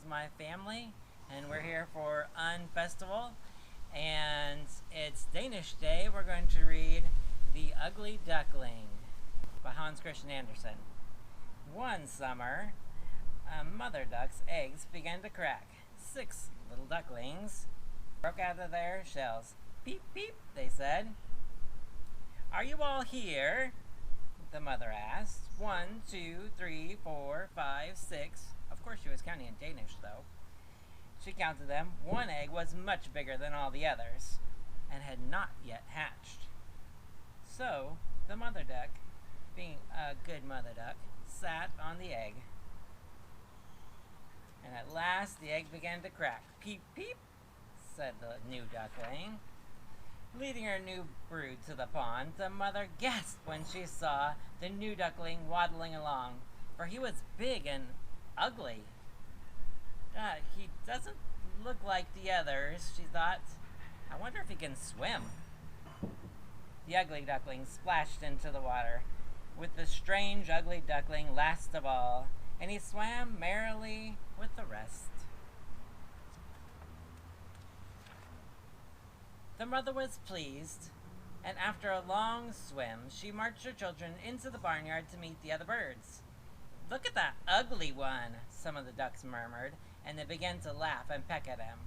is my family, and we're here for UnFestival, and it's Danish Day. We're going to read The Ugly Duckling by Hans Christian Andersen. One summer, a mother duck's eggs began to crack. 6 little ducklings broke out of their shells. Peep, peep, they said. Are you all here? The mother asked. 1, 2, 3, 4, 5, 6. Of course she was counting in Danish, though. She counted them. One egg was much bigger than all the others, and had not yet hatched. So, the mother duck, being a good mother duck, sat on the egg. And at last the egg began to crack. Peep, peep, said the new duckling. Leading her new brood to the pond, the mother gasped when she saw the new duckling waddling along, for he was big and ugly. He doesn't look like the others, she thought. I wonder if he can swim. The ugly duckling splashed into the water, with the strange ugly duckling last of all, and he swam merrily with the rest. The mother was pleased, and after a long swim, she marched her children into the barnyard to meet the other birds. Look at that ugly one, some of the ducks murmured, and they began to laugh and peck at him.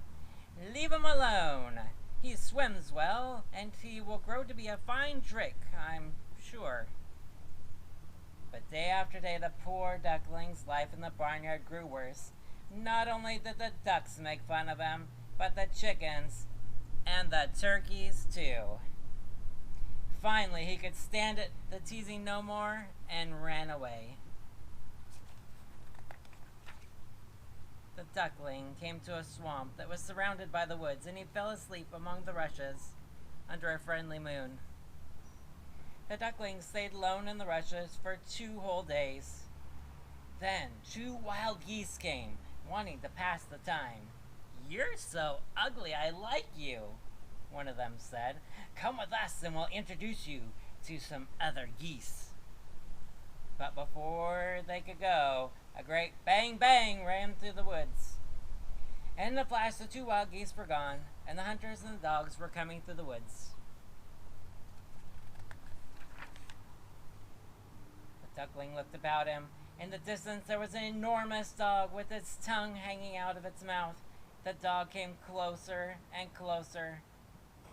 Leave him alone. He swims well, and he will grow to be a fine drake, I'm sure. But day after day, the poor duckling's life in the barnyard grew worse. Not only did the ducks make fun of him, but the chickens and the turkeys, too. Finally, he could stand it, the teasing no more, and ran away. The duckling came to a swamp that was surrounded by the woods, and he fell asleep among the rushes under a friendly moon. The duckling stayed alone in the rushes for 2 whole days. Then 2 wild geese came, wanting to pass the time. You're so ugly, I like you, one of them said. Come with us and we'll introduce you to some other geese. But before they could go, a great bang bang ran through the woods. And in a flash, the 2 wild geese were gone, and the hunters and the dogs were coming through the woods. The duckling looked about him. In the distance, there was an enormous dog with its tongue hanging out of its mouth. The dog came closer and closer,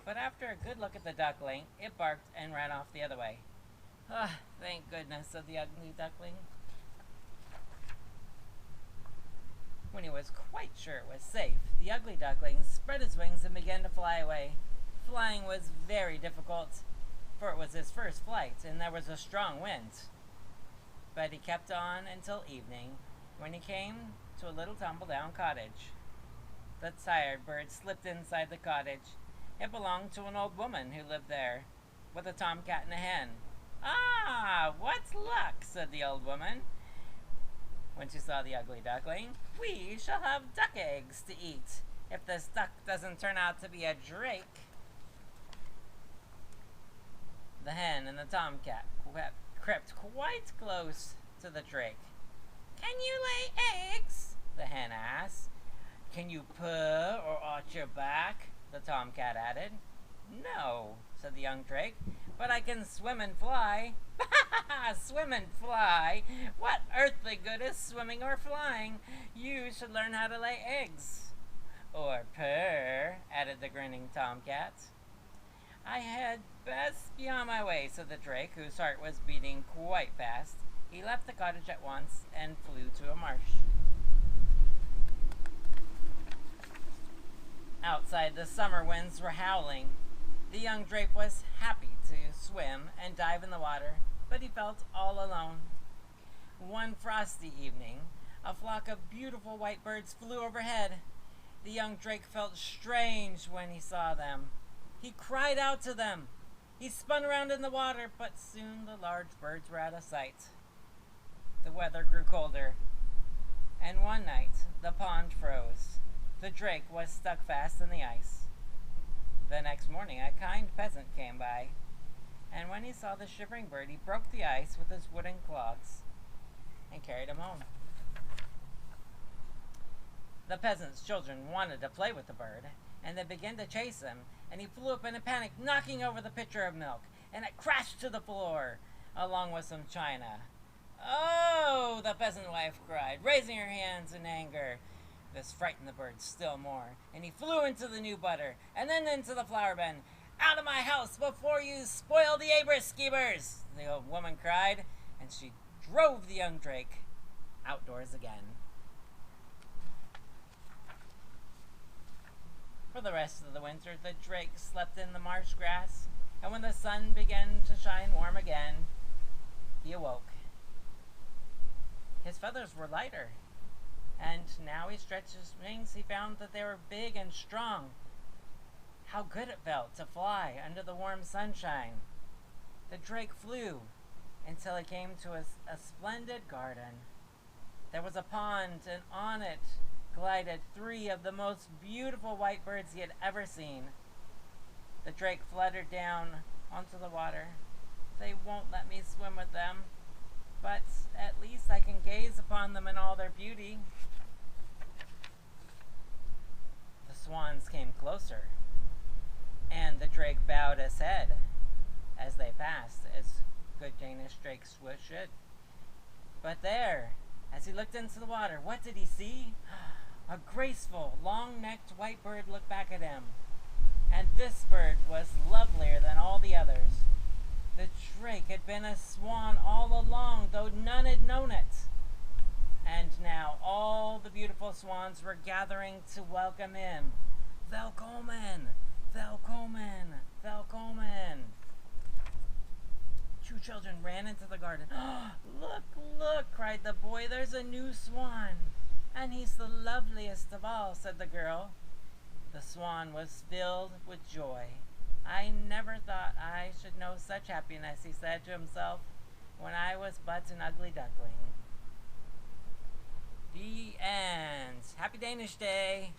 but after a good look at the duckling, it barked and ran off the other way. Ah, thank goodness, said the ugly duckling. When he was quite sure it was safe, the ugly duckling spread his wings and began to fly away. Flying was very difficult, for it was his first flight, and there was a strong wind. But he kept on until evening, when he came to a little tumble-down cottage. The tired bird slipped inside the cottage. It belonged to an old woman who lived there, with a tomcat and a hen. Ah, what luck, said the old woman, when she saw the ugly duckling. We shall have duck eggs to eat, if this duck doesn't turn out to be a drake. The hen and the tomcat crept quite close to the drake. Can you lay eggs? The hen asked. Can you purr or arch your back? The tomcat added. No, said the young drake, but I can swim and fly. Swim and fly? What earthly good is swimming or flying? You should learn how to lay eggs. Or purr, added the grinning tomcat. I had best be on my way, said the drake, whose heart was beating quite fast. He left the cottage at once and flew to a marsh. Outside, the summer winds were howling. The young drake was happy to swim and dive in the water, but he felt all alone. One frosty evening, a flock of beautiful white birds flew overhead. The young drake felt strange when he saw them. He cried out to them. He spun around in the water, but soon the large birds were out of sight. The weather grew colder, and one night the pond froze. The drake was stuck fast in the ice. The next morning, a kind peasant came by, and when he saw the shivering bird, he broke the ice with his wooden clogs and carried him home. The peasant's children wanted to play with the bird, and they began to chase him, and he flew up in a panic, knocking over the pitcher of milk, and it crashed to the floor, along with some china. "Oh!" the peasant wife cried, raising her hands in anger. This frightened the bird still more, and he flew into the new butter, and then into the flour bin. "Out of my house before you spoil the skeevers!" the old woman cried, and she drove the young drake outdoors again. For the rest of the winter, the drake slept in the marsh grass, and when the sun began to shine warm again, he awoke. His feathers were lighter, and now he stretched his wings. He found that they were big and strong. How good it felt to fly under the warm sunshine. The drake flew until he came to a splendid garden. There was a pond, and on it glided 3 of the most beautiful white birds he had ever seen. The drake fluttered down onto the water. "They won't let me swim with them, but at least I can gaze upon them in all their beauty." The swans came closer, and the drake bowed his head as they passed, as good Danish drakes should. But there, as he looked into the water, what did he see? A graceful, long-necked white bird looked back at him, and this bird was lovelier than all the others. The drake had been a swan all along, though none had known it. And now all the beautiful swans were gathering to welcome him. "Velkommen! Velkommen! Velkommen!" 2 children ran into the garden. "Look, look!" cried the boy. "There's a new swan, and he's the loveliest of all," said the girl. The swan was filled with joy. "I never thought I should know such happiness," he said to himself, "when I was but an ugly duckling." The end. Happy Danish Day!